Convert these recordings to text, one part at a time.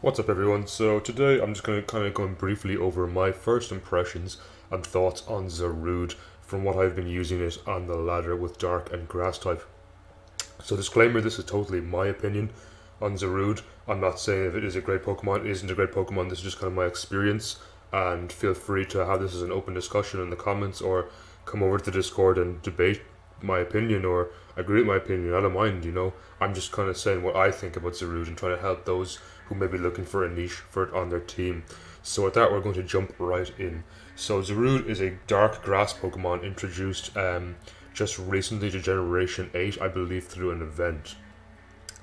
What's up, everyone? So today I'm just going to kind of go briefly over my first impressions and thoughts on Zarude from what I've been using it on the ladder with Dark and Grass type. So disclaimer, this is totally my opinion on Zarude. I'm not saying if it is a great Pokemon, it isn't a great Pokemon. This is just kind of my experience, and feel free to have this as an open discussion in the comments or come over to the Discord and debate my opinion or agree with my opinion. I don't mind. I'm just kind of saying what I think about Zarude and trying to help those who may be looking for a niche for it on their team. So with that, we're going to jump right in. So Zarude is a dark grass Pokemon introduced just recently to Generation 8, I believe, through an event.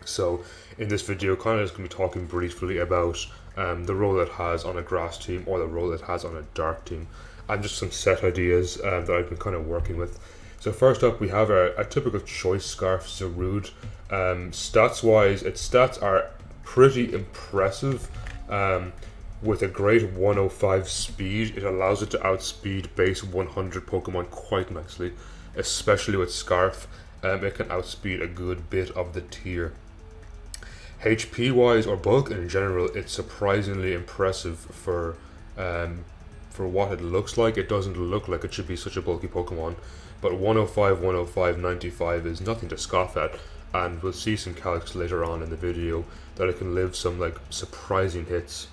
So in this video, kind of just going to be talking briefly about the role it has on a grass team or the role it has on a dark team, and just some set ideas that I've been kind of working with. So first up, we have a typical Choice Scarf Zarude. Stats-wise, its stats are pretty impressive. With a great 105 speed, it allows it to outspeed base 100 Pokemon quite nicely, especially with Scarf. It can outspeed a good bit of the tier. HP wise or bulk in general, it's surprisingly impressive for what it looks like. It doesn't look like it should be such a bulky Pokemon, but 105, 105, 95 is nothing to scoff at, and we'll see some calcs later on in the video that it can live some surprising hits.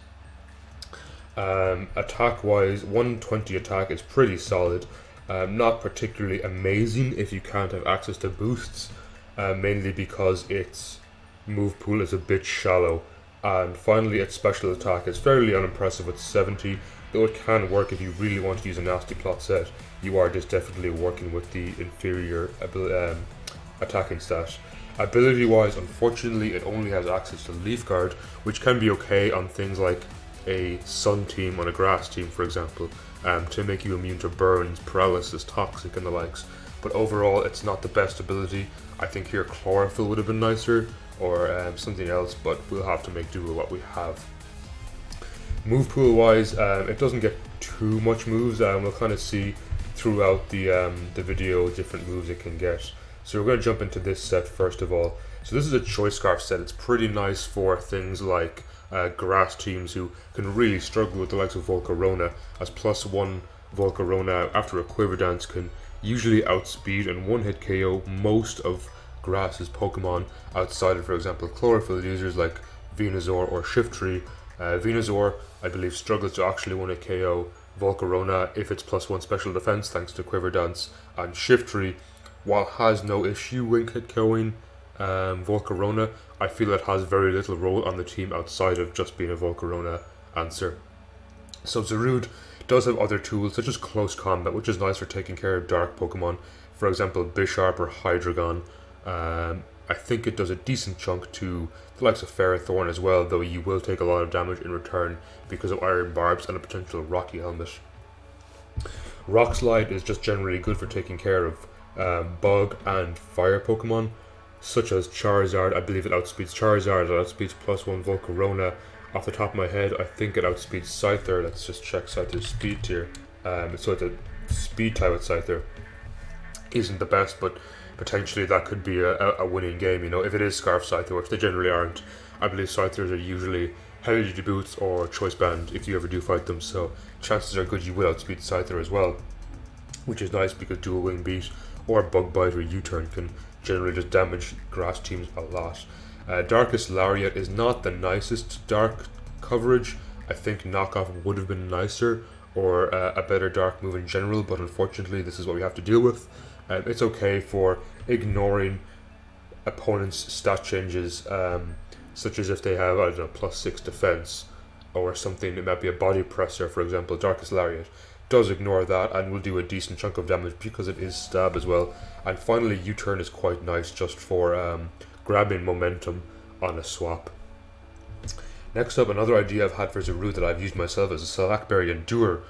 Attack wise, 120 attack is pretty solid. Not particularly amazing if you can't have access to boosts, mainly because its move pool is a bit shallow. And finally, its special attack is fairly unimpressive with 70, though it can work if you really want to use a nasty plot set. You are just definitely working with the inferior attacking stat. Ability wise, unfortunately, it only has access to Leaf Guard, which can be okay on things like a Sun team on a Grass team, for example, to make you immune to burns, paralysis, toxic, and the likes. But overall, it's not the best ability. I think here Chlorophyll would have been nicer, or something else, but we'll have to make do with what we have. Move pool wise, it doesn't get too much moves. We'll kind of see throughout the video different moves it can get. So we're going to jump into this set first of all. So this is a Choice Scarf set. It's pretty nice for things like grass teams who can really struggle with the likes of Volcarona, as +1 Volcarona after a Quiver Dance can usually outspeed and one-hit KO most of Grass's Pokemon outside of, for example, Chlorophyll users like Venusaur or Shiftry. Venusaur, I believe, struggles to actually one-hit KO Volcarona if it's +1 special defense thanks to Quiver Dance, and Shiftry, while has no issue one-hit KOing Volcarona, I feel it has very little role on the team outside of just being a Volcarona answer. So Zarude does have other tools such as Close Combat, which is nice for taking care of dark Pokemon, for example Bisharp or Hydreigon. I think it does a decent chunk to the likes of Ferrothorn as well, though you will take a lot of damage in return because of Iron Barbs and a potential Rocky Helmet. Rock Slide is just generally good for taking care of Bug and Fire Pokemon, such as Charizard. I believe it outspeeds Charizard, it outspeeds +1 Volcarona. Off the top of my head, I think it outspeeds Scyther. Let's just check Scyther's speed tier. So it's a speed type with Scyther. Isn't the best, but potentially that could be a winning game, if it is Scarf Scyther, which they generally aren't. I believe Scythers are usually heavy duty boots or choice band if you ever do fight them, so chances are good you will outspeed Scyther as well, which is nice because dual wing beat or bug bite or U-turn can generally just damage grass teams a lot. Darkest Lariat is not the nicest dark coverage. I think knockoff would have been nicer, or a better dark move in general, but unfortunately this is what we have to deal with. It's okay for ignoring opponents' stat changes, such as if they have, I don't know, +6 defense or something. It might be a body presser, for example. Darkest Lariat does ignore that and will do a decent chunk of damage because it is stab as well. And finally, U-turn is quite nice just for grabbing momentum on a swap. Next up, another idea I've had for Zarude that I've used myself is a Salackberry Endure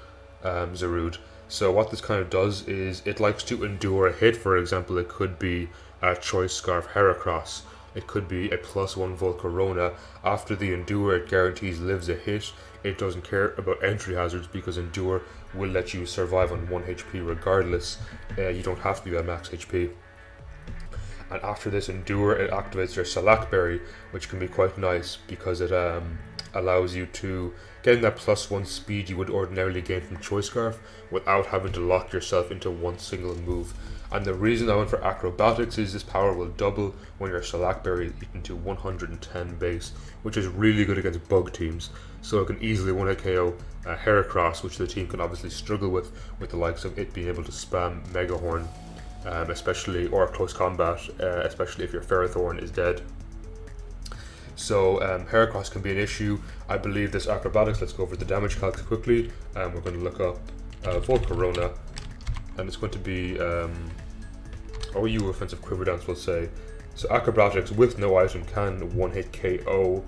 Zarude. So what this kind of does is it likes to endure a hit. For example, it could be a Choice Scarf Heracross. It could be a +1 Volcarona. After the Endure, it guarantees lives a hit. It doesn't care about entry hazards because Endure will let you survive on 1 HP regardless. You don't have to be at max HP. And after this Endure, it activates your Salackberry, which can be quite nice because it allows you to gain that +1 speed you would ordinarily gain from Choice Scarf without having to lock yourself into one single move. And the reason I went for Acrobatics is this power will double when your Salackberry is eaten to 110 base, which is really good against bug teams. So it can easily 1-hit KO Heracross, which the team can obviously struggle with the likes of it being able to spam Mega Horn, especially, or close combat, especially if your Ferrothorn is dead. So Heracross can be an issue. I believe this Acrobatics, let's go over the damage calcs quickly. We're going to look up Volcarona, and it's going to be OU Offensive Quiver Dance, will say. So Acrobatics with no item can 1-hit KO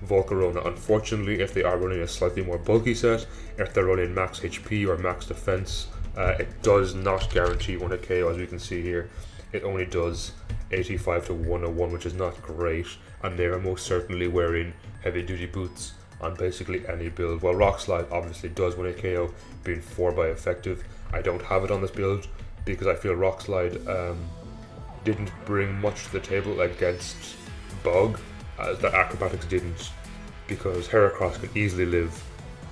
Volcarona. Unfortunately, if they are running a slightly more bulky set, if they're running max HP or max defense, it does not guarantee 1-hit KO, as we can see here. It only does 85 to 101, which is not great, and they are most certainly wearing heavy duty boots on basically any build. While Rock Slide obviously does 1-hit KO, being 4 by effective. I don't have it on this build because I feel Rock Slide didn't bring much to the table against Bug, as that Acrobatics didn't, because Heracross can easily live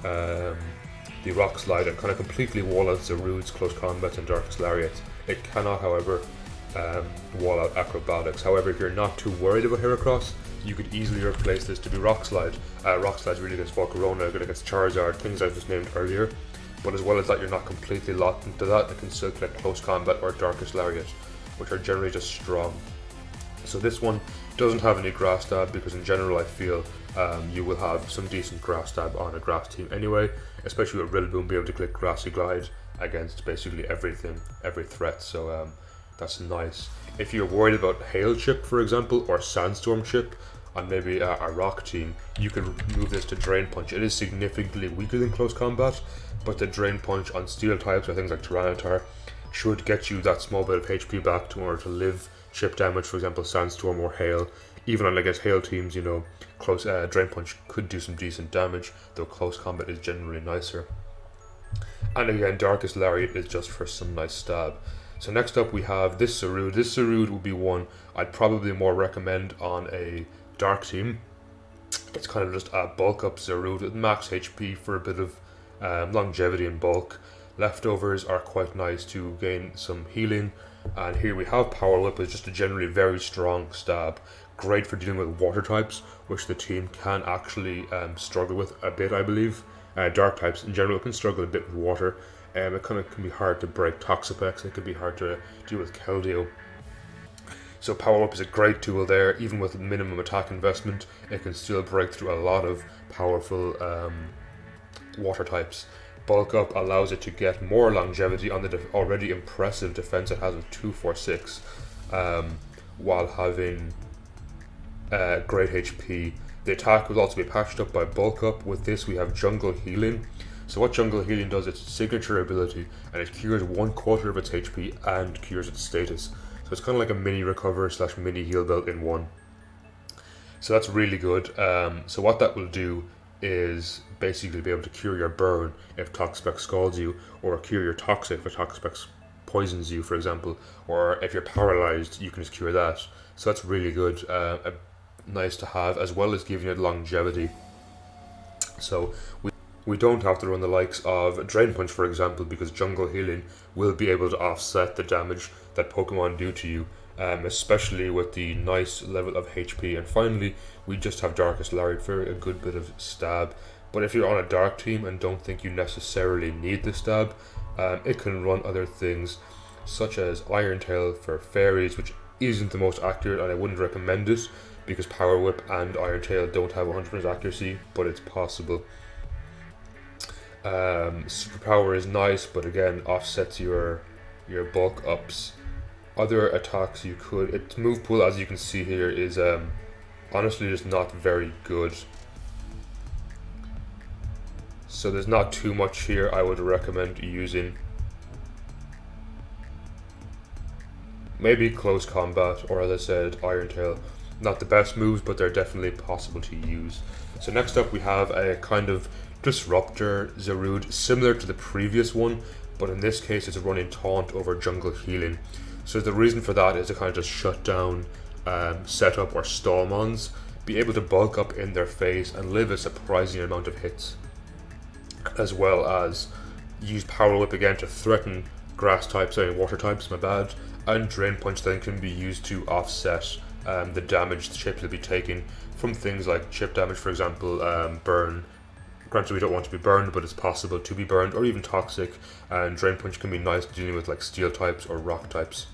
the Rock Slide and kind of completely wall out Zarude's Close Combat and Darkest Lariat. It cannot, however, wall out Acrobatics. However, if you're not too worried about Heracross, you could easily replace this to be Rock Slide. Rock Slide's really against Volcarona, good against Charizard, things I just named earlier. But as well as that, you're not completely locked into that. It can still collect Close Combat or Darkest Lariat, which are generally just strong. So this one doesn't have any Grass Stab, because in general I feel you will have some decent Grass Stab on a Grass team anyway, especially with Rillaboom being able to click Grassy Glide against basically everything, every threat, so that's nice. If you're worried about Hail Chip, for example, or Sandstorm Chip on maybe a Rock team, you can move this to Drain Punch. It is significantly weaker than Close Combat, but the Drain Punch on Steel types or things like Tyranitar should get you that small bit of HP back in order to live chip damage, for example Sandstorm or Hail. Even on against Hail teams, you know, close Drain Punch could do some decent damage, though Close Combat is generally nicer. And again, Darkest Lariat is just for some nice stab. So next up we have this Zarude. This Zarude would be one I'd probably more recommend on a Dark team. It's kind of just a bulk up Zarude with max HP for a bit of longevity and bulk. Leftovers are quite nice to gain some healing. And here we have Power Whip, is just a generally very strong stab. Great for dealing with water types, which the team can actually struggle with a bit, I believe. Dark types in general can struggle a bit with water. It kind of can be hard to break Toxapex, it can be hard to deal with Keldeo. So Power Whip is a great tool there. Even with minimum attack investment, it can still break through a lot of powerful water types. Bulk Up allows it to get more longevity on the already impressive defense it has with 246, while having great HP. The attack will also be patched up by Bulk Up. With this we have Jungle Healing. So what Jungle Healing does, it's a signature ability, and it cures 1/4 of its HP and cures its status. So it's kind of like a mini recover / mini heal belt in one. So that's really good. So what that will do is basically be able to cure your burn if Toxapex scalds you, or cure your toxic if Toxapex poisons you, for example, or if you're paralyzed, you can just cure that. So that's really good, nice to have, as well as giving it longevity. So we don't have to run the likes of Drain Punch, for example, because Jungle Healing will be able to offset the damage that Pokemon do to you, especially with the nice level of HP. And finally, we just have Darkest Lariat for a good bit of stab. But if you're on a Dark team and don't think you necessarily need the stab, it can run other things such as Iron Tail for fairies, which isn't the most accurate, and I wouldn't recommend it because Power Whip and Iron Tail don't have 100% accuracy, but it's possible. Superpower is nice, but again offsets your bulk ups. Other attacks you could, its move pool, as you can see here, is honestly just not very good. So there's not too much here I would recommend using. Maybe Close Combat, or as I said, Iron Tail. Not the best moves, but they're definitely possible to use. So next up we have a kind of Disruptor Zarude, similar to the previous one, but in this case it's running Taunt over Jungle Healing. So the reason for that is to kind of just shut down setup or stall mons, be able to bulk up in their face and live a surprising amount of hits, as well as use Power Whip again to threaten water types, my bad, and Drain Punch then can be used to offset the damage the chips will be taking from things like chip damage, for example, burn. Granted, we don't want to be burned, but it's possible to be burned, or even toxic, and Drain Punch can be nice dealing with like steel types or rock types.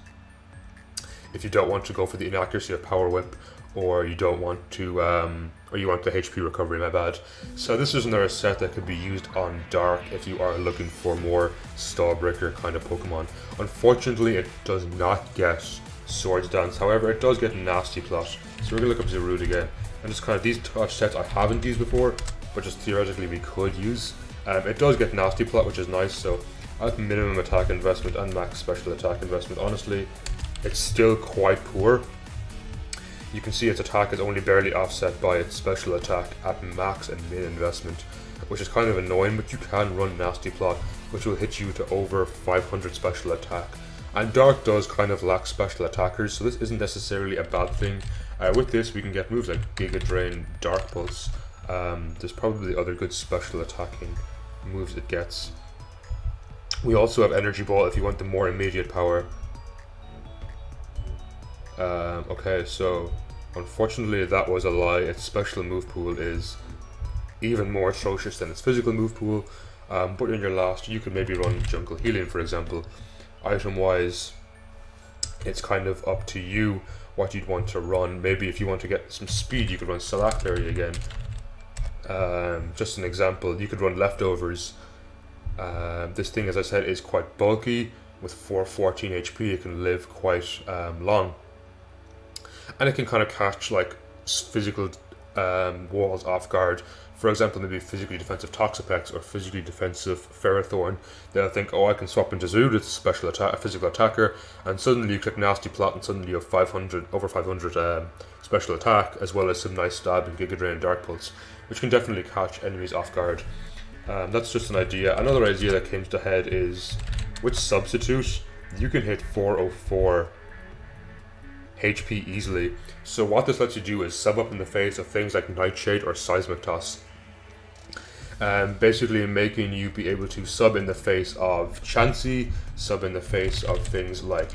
If you don't want to go for the inaccuracy of Power Whip, or you don't want to, or you want the HP recovery, my bad. So this is another set that could be used on Dark if you are looking for more stall breaker kind of Pokemon. Unfortunately, it does not get Swords Dance, however, it does get Nasty Plot. So we're going to look up Zarude again, and just kind of these touch sets I haven't used before, but just theoretically we could use. It does get Nasty Plot, which is nice, so at minimum attack investment and max special attack investment, honestly, it's still quite poor. You can see its attack is only barely offset by its special attack at max and min investment, which is kind of annoying, but you can run Nasty Plot, which will hit you to over 500 special attack. And Dark does kind of lack special attackers, so this isn't necessarily a bad thing. With this, we can get moves like Giga Drain, Dark Pulse. There's probably other good special attacking moves it gets. We also have Energy Ball if you want the more immediate power. Okay, so unfortunately that was a lie. Its special move pool is even more atrocious than its physical move pool. But in your last, you could maybe run Jungle Healing, for example. Item wise, it's kind of up to you what you'd want to run. Maybe if you want to get some speed, you could run Salacberry again. Just an example, you could run Leftovers. This thing, as I said, is quite bulky. With 414 HP, it can live quite long. And it can kind of catch like physical walls off guard. For example, maybe physically defensive Toxapex or physically defensive Ferrothorn. They'll think, oh, I can swap into Zarude, it's a special attack, a physical attacker, and suddenly you click Nasty Plot and suddenly you have over 500 special attack, as well as some nice stab and Giga Drain and Dark Pulse, which can definitely catch enemies off guard. That's just an idea. Another idea that came to head is, with Substitute, you can hit 404 HP easily. So what this lets you do is sub up in the face of things like Nightshade or Seismic Toss. Basically making you be able to sub in the face of Chansey, sub in the face of things like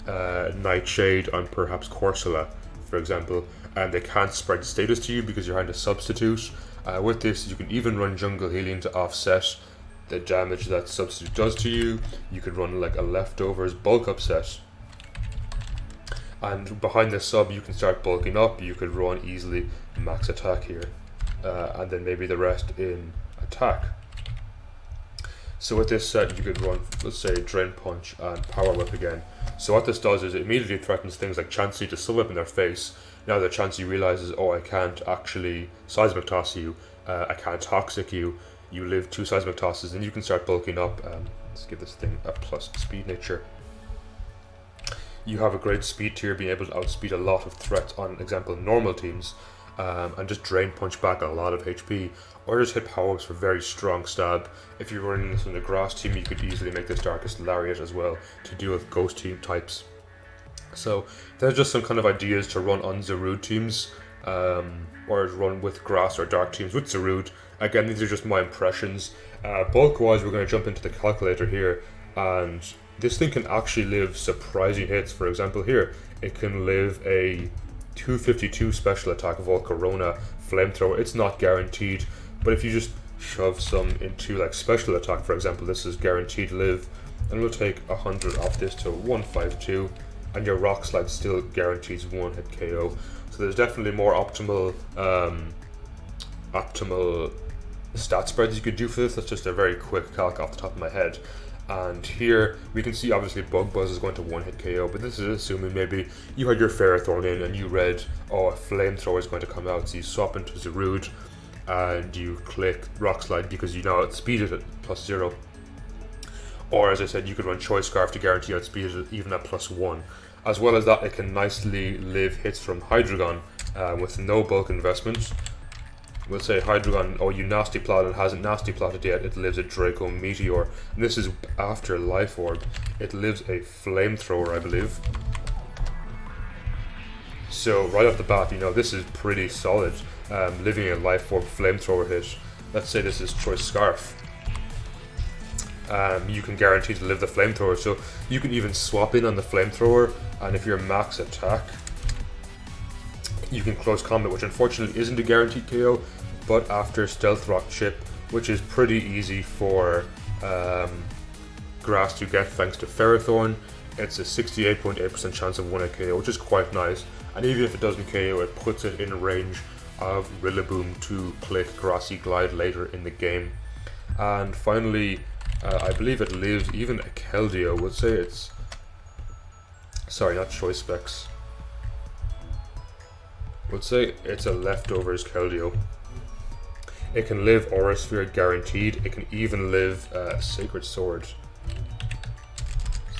Nightshade and perhaps Corsola, for example, and they can't spread status to you because you're having to substitute. With this, you can even run Jungle Healing to offset the damage that Substitute does to you. You could run like a Leftovers bulk up set. And behind the sub, you can start bulking up. You could run easily max attack here, and then maybe the rest in attack. So with this set, you could run, let's say, Drain Punch and Power Whip again. So what this does is it immediately threatens things like Chansey to sub up in their face. Now that Chansey realizes, oh, I can't actually Seismic Toss you, I can't Toxic you, you live 2 Seismic Tosses, and you can start bulking up. Let's give this thing a plus speed nature. You have a great speed tier, being able to outspeed a lot of threats on, example, normal teams, and just Drain Punch back a lot of HP, or just hit Power Ups for very strong stab. If you're running this in the Grass team, you could easily make this Darkest Lariat as well to deal with Ghost team types. So there's just some kind of ideas to run on Zarude teams, or run with Grass or Dark teams with Zarude. Again, these are just my impressions. Bulk wise, we're going to jump into the calculator here, and this thing can actually live surprising hits. For example, here it can live a 252 special attack Volcarona Flamethrower. It's not guaranteed, but if you just shove some into like special attack, for example, this is guaranteed live, and we'll take 100 off this to 152, and your Rock Slide still guarantees 1 hit KO. So there's definitely more optimal stat spreads you could do for this. That's just a very quick calc off the top of my head. And here we can see obviously Bug Buzz is going to 1 hit KO, but this is assuming maybe you had your Ferrothorn in and you read, oh, a Flamethrower is going to come out, so you swap into Zarude and you click Rock Slide because you now outspeed it at +0. Or as I said, you could run Choice Scarf to guarantee outspeed it even at +1. As well as that, it can nicely live hits from Hydreigon with no bulk investment. We'll say Hydreigon, oh, you Nasty Plot, and hasn't Nasty Plotted yet, it lives a Draco Meteor. And this is after Life Orb. It lives a Flamethrower, I believe. So right off the bat, you know, this is pretty solid. Living a life orb flamethrower hit. Let's say this is Choice Scarf. You can guarantee to live the flamethrower, so you can even swap in on the flamethrower, and if you're max attack, you can close combat, which unfortunately isn't a guaranteed KO, but after Stealth Rock Chip, which is pretty easy for grass to get thanks to Ferrothorn, it's a 68.8% chance of winning a KO, which is quite nice. And even if it doesn't KO, it puts it in range of Rillaboom to click Grassy Glide later in the game. And finally, I believe it lives even a Keldeo. We'll say it's... Sorry, not Choice Specs. We'll say it's a Leftovers Keldeo. It can live Aura Sphere guaranteed. It can even live Sacred Sword.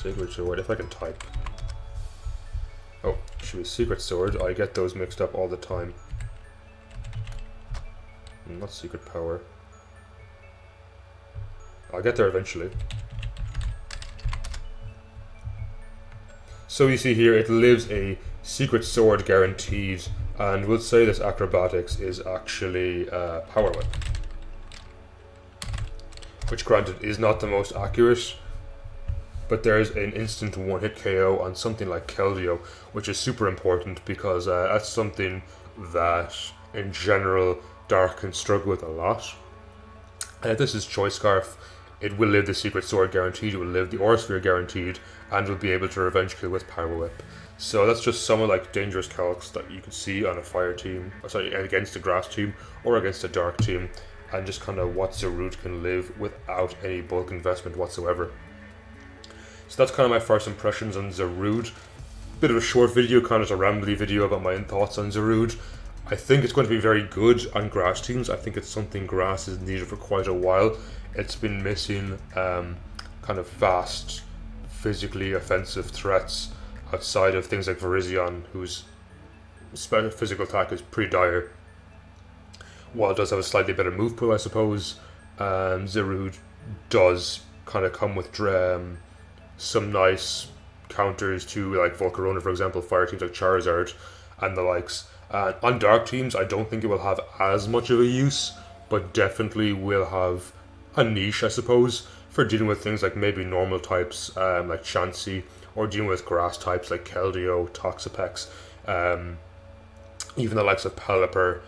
Sacred Sword, if I can type. Oh, should be Secret Sword. I get those mixed up all the time. Not Secret Power. I'll get there eventually. So you see here, it lives a Secret Sword guaranteed, and we'll say this Acrobatics is actually Power Whip. Which granted is not the most accurate, but there's an instant one-hit KO on something like Keldeo, which is super important because that's something that, in general, Dark can struggle with a lot. And if this is Choice Scarf, it will live the Secret Sword guaranteed, it will live the Aura Sphere guaranteed, and will be able to revenge kill with Power Whip. So that's just some of like dangerous calcs that you can see on a fire team, against a grass team or against a dark team, and just kind of what Zarude can live without any bulk investment whatsoever. So that's kind of my first impressions on Zarude. Bit of a short video, kind of a rambly video about my own thoughts on Zarude. I think it's going to be very good on grass teams. I think it's something grass has needed for quite a while. It's been missing kind of fast, physically offensive threats outside of things like Virizion, whose physical attack is pretty dire. While it does have a slightly better move pool, I suppose, Zarude does kind of come with some nice counters to like Volcarona, for example, fire teams like Charizard and the likes. On dark teams, I don't think it will have as much of a use, but definitely will have a niche, I suppose, for dealing with things like maybe normal types like Chansey, or dealing with grass types like Keldeo, Toxapex, even the likes of Pelipper,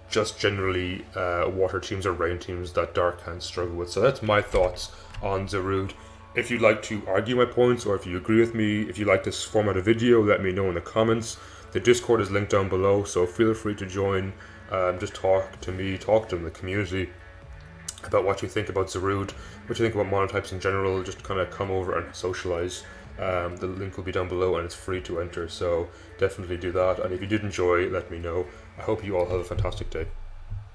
just generally water teams or rain teams that dark can struggle with. So that's my thoughts on Zarude. If you'd like to argue my points, or if you agree with me, if you like this format of video, let me know in the comments. The Discord is linked down below, so feel free to join. Just talk to me, talk to the community about what you think about Zarude, what you think about monotypes in general. Just kind of come over and socialize. The link will be down below and it's free to enter, so definitely do that. And if you did enjoy, let me know. I hope you all have a fantastic day.